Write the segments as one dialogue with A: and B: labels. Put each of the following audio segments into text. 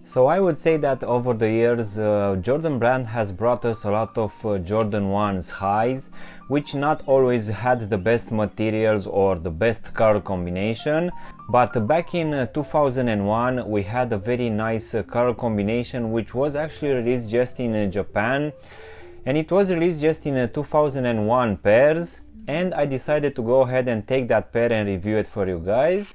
A: So I would say that over the years Jordan brand has brought us a lot of Jordan 1's highs, which not always had the best materials or the best color combination, but back in 2001 we had a very nice color combination which was actually released just in Japan, and it was released just in 2001 pairs, and I decided to go ahead and take that pair and review it for you guys.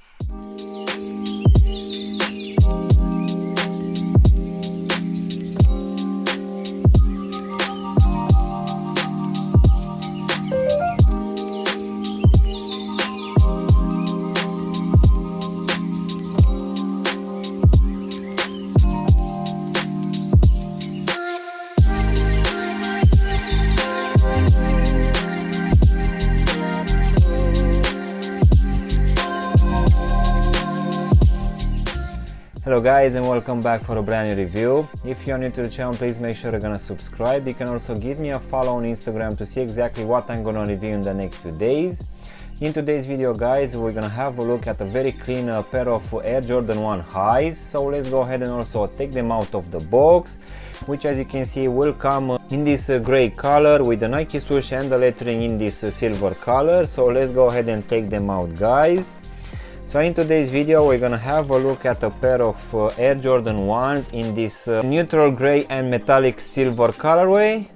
A: Hello guys, and welcome back for a brand new review. If you're new to the channel, please make sure you're gonna subscribe. You can also give me a follow on Instagram to see exactly what I'm gonna review in the next few days. In today's video guys, we're gonna have a look at a very clean pair of Air Jordan 1 highs. So let's go ahead and also take them out of the box, which as you can see will come in this gray color with the Nike swoosh and the lettering in this silver color. So let's go ahead and take them out guys. So in today's video we're gonna have a look at a pair of Air Jordan 1s in this neutral gray and metallic silver colorway.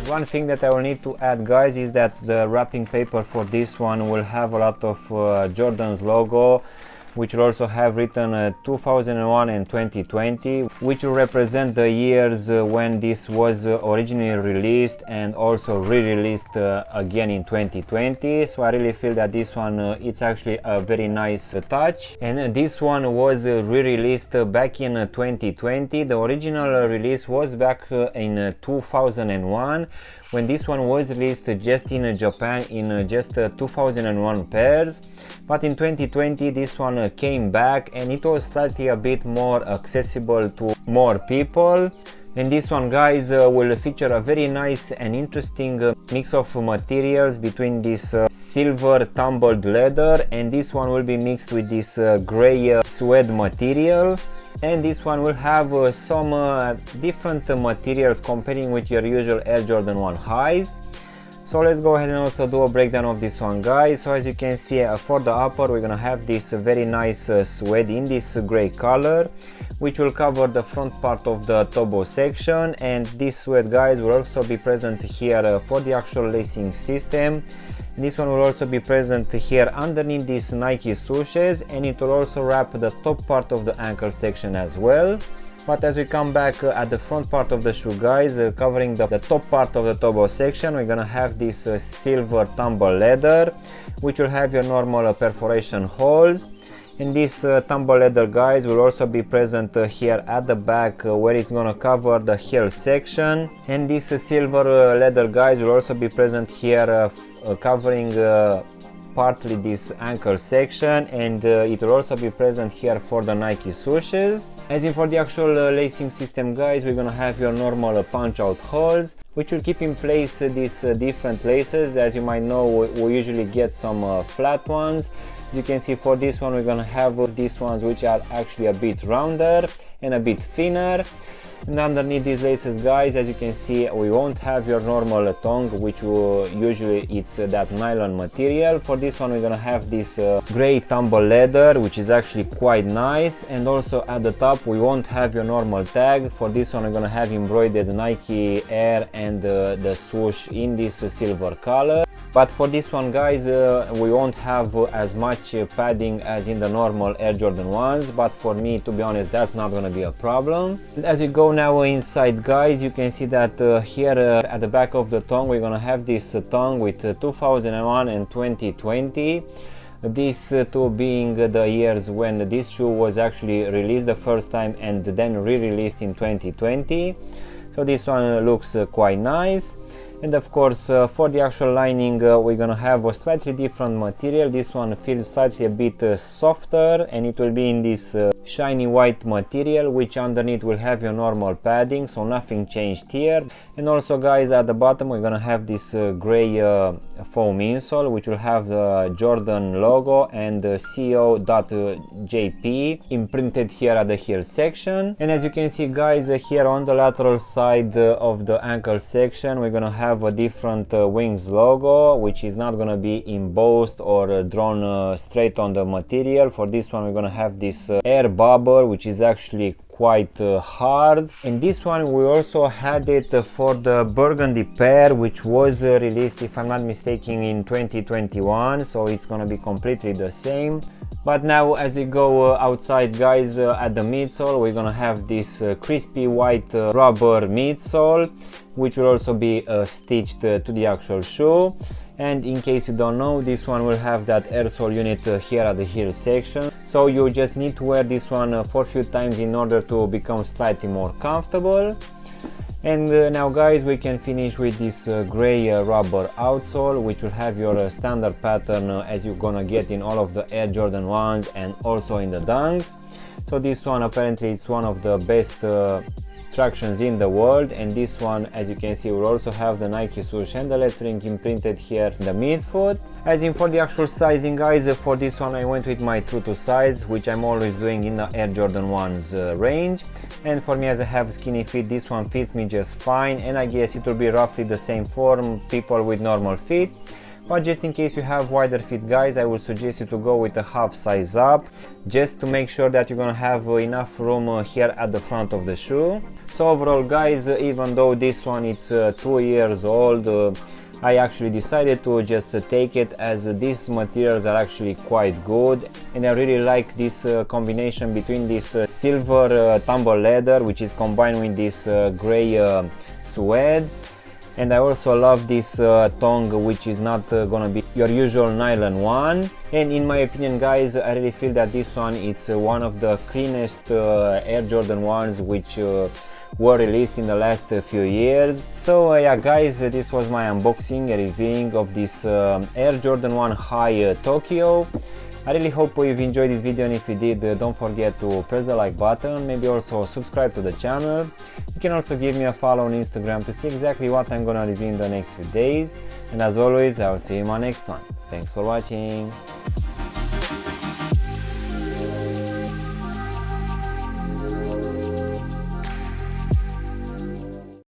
A: One thing that I will need to add guys is that the wrapping paper for this one will have a lot of Jordan's logo, which will also have written 2001 and 2020, which will represent the years when this was originally released and also re-released again in 2020. So I really feel that this one it's actually a very nice touch, and this one was re-released back in 2020. The original release was back in 2001 when this one was released just in Japan in just 2001 pairs, but in 2020 this one came back and it was slightly a bit more accessible to more people. And this one guys will feature a very nice and interesting mix of materials between this silver tumbled leather, and this one will be mixed with this gray suede material. And this one will have some different materials comparing with your usual Air Jordan 1 highs. So let's go ahead and also do a breakdown of this one guys. So as you can see for the upper we're gonna have this very nice suede in this gray color, which will cover the front part of the tobo section, and this suede guys will also be present here for the actual lacing system. This one will also be present here underneath these Nike swooshes, and it will also wrap the top part of the ankle section as well. But as we come back at the front part of the shoe guys, covering the top part of the tobo section, we're gonna have this silver tumble leather, which will have your normal perforation holes. And this tumble leather guys will also be present here at the back where it's gonna cover the heel section. And this silver leather guys will also be present here covering partly this ankle section, and it will also be present here for the Nike swooshes. As in for the actual lacing system guys, we're gonna have your normal punch out holes, which will keep in place these different laces. As you might know, we usually get some flat ones. As you can see for this one we're gonna have these ones which are actually a bit rounder and a bit thinner. And underneath these laces guys, as you can see, we won't have your normal tongue, which usually it's that nylon material. For this one we're gonna have this gray tumble leather, which is actually quite nice. And also at the top we won't have your normal tag. For this one we're gonna have embroidered Nike Air and the swoosh in this silver color. But for this one guys, we won't have as much padding as in the normal Air Jordan 1s, but for me, to be honest, that's not gonna be a problem. And as you go now inside guys, you can see that here at the back of the tongue we're gonna have this tongue with 2001 and 2020. These two being the years when this shoe was actually released the first time and then re-released in 2020. So this one looks quite nice. And of course for the actual lining we're gonna have a slightly different material. This one feels slightly a bit softer, and it will be in this shiny white material, which underneath will have your normal padding, so nothing changed here. And also guys, at the bottom we're gonna have this gray foam insole, which will have the Jordan logo and co.jp imprinted here at the heel section. And as you can see guys, here on the lateral side of the ankle section we're gonna have a different wings logo, which is not gonna be embossed or drawn straight on the material. For this one we're gonna have this air bubble, which is actually quite hard. And this one we also had it for the burgundy pair, which was released, if I'm not mistaken, in 2021, so it's gonna be completely the same. But now as we go outside guys, at the midsole we're gonna have this crispy white rubber midsole, which will also be stitched to the actual shoe. And in case you don't know, this one will have that air sole unit here at the heel section, so you just need to wear this one for a few times in order to become slightly more comfortable. And now guys, we can finish with this gray rubber outsole, which will have your standard pattern as you're gonna get in all of the Air Jordan 1s and also in the Dunks. So this one apparently it's one of the best tractions in the world, and this one, as you can see, will also have the Nike swoosh and the lettering imprinted here in the midfoot. As in for the actual sizing guys, for this one I went with my true to size, which I'm always doing in the Air Jordan 1's range. And for me, as I have skinny feet, this one fits me just fine, and I guess it will be roughly the same for people with normal feet. But just in case you have wider feet guys, I would suggest you to go with a half size up, just to make sure that you're gonna have enough room here at the front of the shoe. So overall guys, even though this one is 2 years old, I actually decided to just take it, as these materials are actually quite good, and I really like this combination between this silver tumble leather, which is combined with this gray suede. And I also love this tongue, which is not gonna be your usual nylon one. And in my opinion guys, I really feel that this one it's one of the cleanest Air Jordan 1s which were released in the last few years. So yeah guys, this was my unboxing and reviewing of this Air Jordan 1 High Tokyo. I really hope you've enjoyed this video, and if you did, don't forget to press the like button, maybe also subscribe to the channel. You can also give me a follow on Instagram to see exactly what I'm gonna review in the next few days. And as always, I will see you in my next one. Thanks for watching.